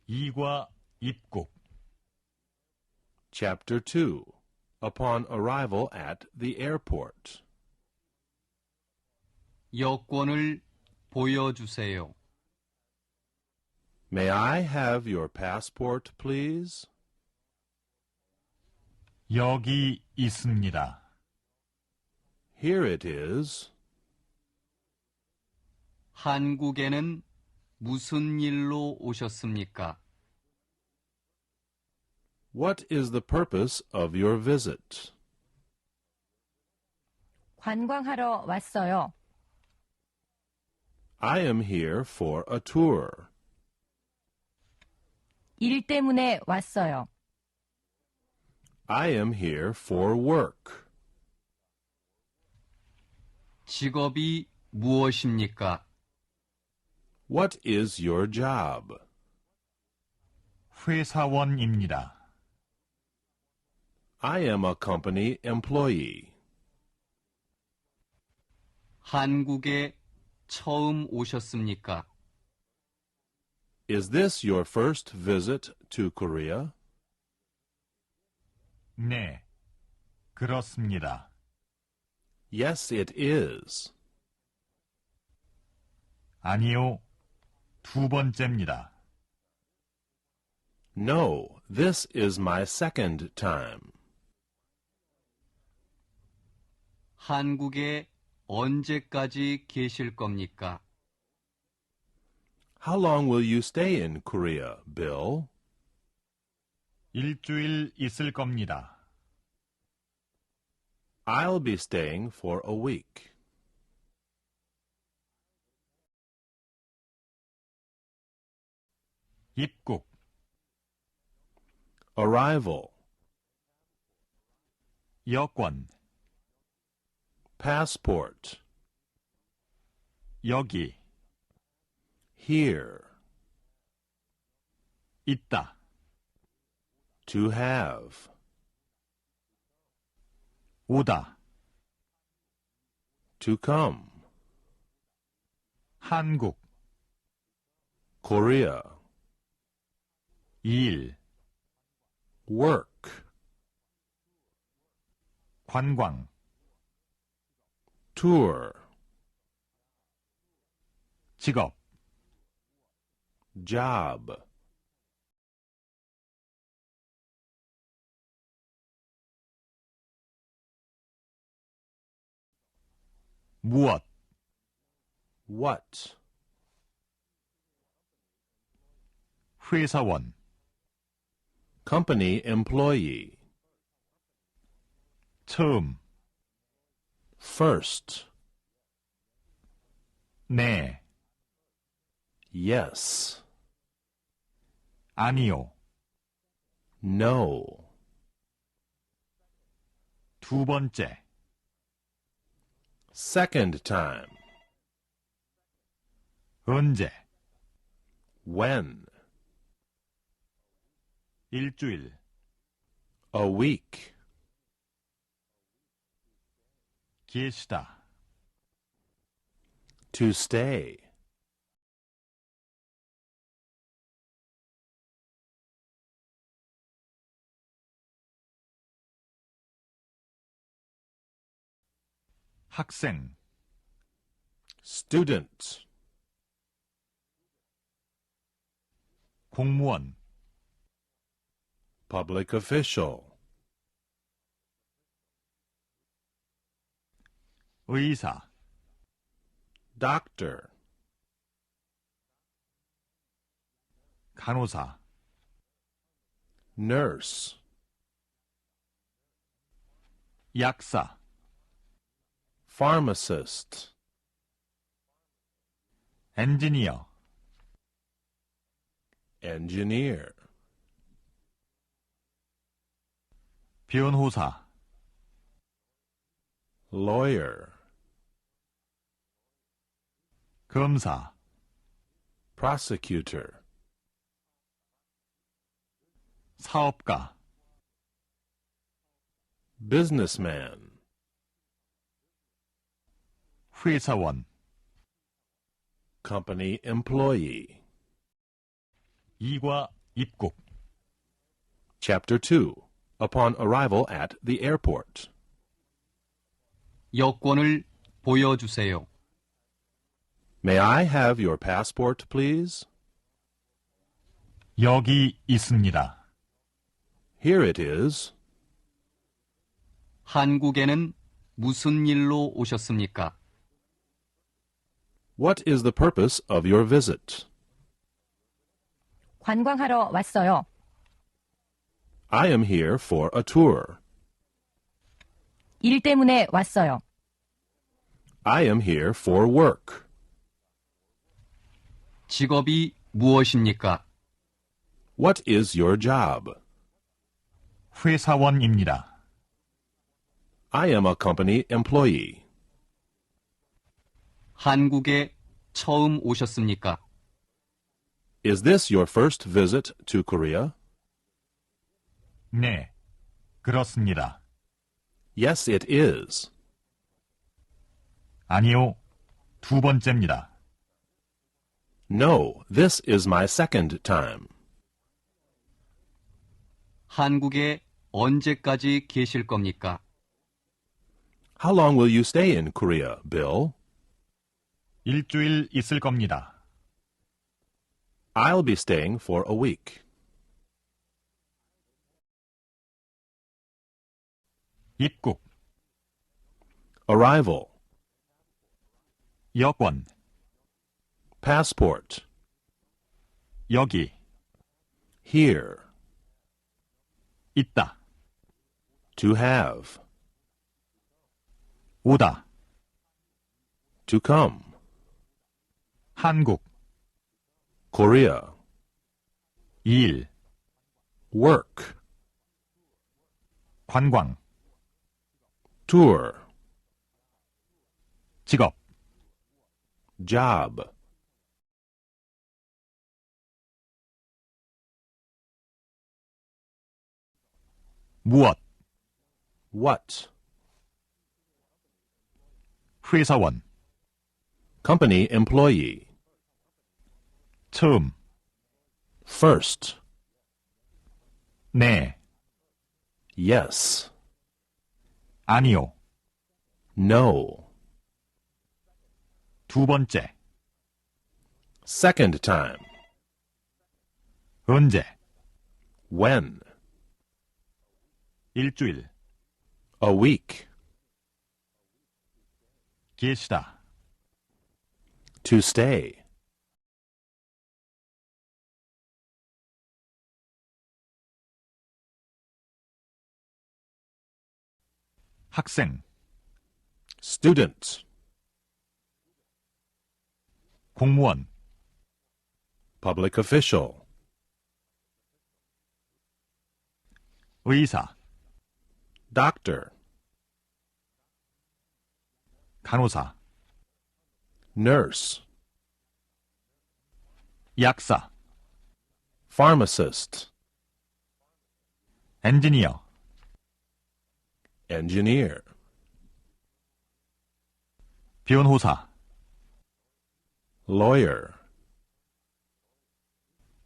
이과 입국. Chapter 2. Upon arrival at the airport. 여권을 보여주세요. May I have your passport, please? 여기 있습니다. Here it is. 한국에는 무슨 일로 오셨습니까? What is the purpose of your visit? 관광하러 왔어요. I am here for a tour. 일 때문에 왔어요. I am here for work. 직업이 무엇입니까? What is your job? 회사원입니다. I am a company employee. 한국에 처음 오셨습니까? Is this your first visit to Korea? 네, 그렇습니다. Yes, it is. 아니요, 두 번째입니다. No, this is my second time. 한국에 언제까지 계실 겁니까? How long will you stay in Korea, Bill? 일주일 있을 겁니다. I'll be staying for a week. 입국. Arrival. 여권. Passport. 여기. Here. 있다. To have. 오다. To come. 한국. Korea. 일. Work. 관광. Tour. 직업. Job. 무엇. What? 회사원. Company employee. 처음. First. 네. Yes. 아니요. No. 두 번째. Second time. 언제. When? 일주일. A week. 계시다. To stay. 학생. Student. 공무원. Public official. 의사. Doctor. 간호사. Nurse. 약사. Pharmacist. 엔지니어. Engineer. 변호사. Lawyer. 검사. Prosecutor. 사업가. Businessman. 회사원. Company employee. 이과 입국, Chapter 2. Upon arrival at the airport. 여권을 보여주세요. May I have your passport, please? 여기 있습니다. Here it is. 한국에는 무슨 일로 오셨습니까? What is the purpose of your visit? 관광하러 왔어요. I am here for a tour. 일 때문에 왔어요. I am here for work. 직업이 무엇입니까? What is your job? 회사원입니다. I am a company employee. 한국에 처음 오셨습니까? Is this your first visit to Korea? 네, 그렇습니다. Yes, it is. 아니요, 두 번째입니다. No, this is my second time. 한국에 언제까지 계실 겁니까? How long will you stay in Korea, Bill? 일주일 있을 겁니다. I'll be staying for a week. 입국, Arrival. 여권, Passport. 여기, Here. 있다, To have. 오다, To come. 한국, Korea. 일, Work. 관광, Tour. 직업, Job. 무엇, What? 회사원, Company employee. 처음, First. 네, Yes. 아니요, No. 두 번째, Second time. 언제, When? 일주일, A week. 계시다, To stay. 학생, Student. 공무원, Public official. 의사, Doctor. 간호사, Nurse. 약사, Pharmacist. 엔지니어, Engineer. 변호사, Lawyer.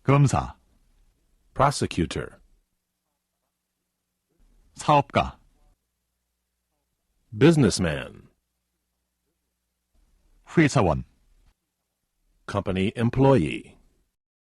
검사, Prosecutor. 사업가, Businessman. 회사원, Company employee.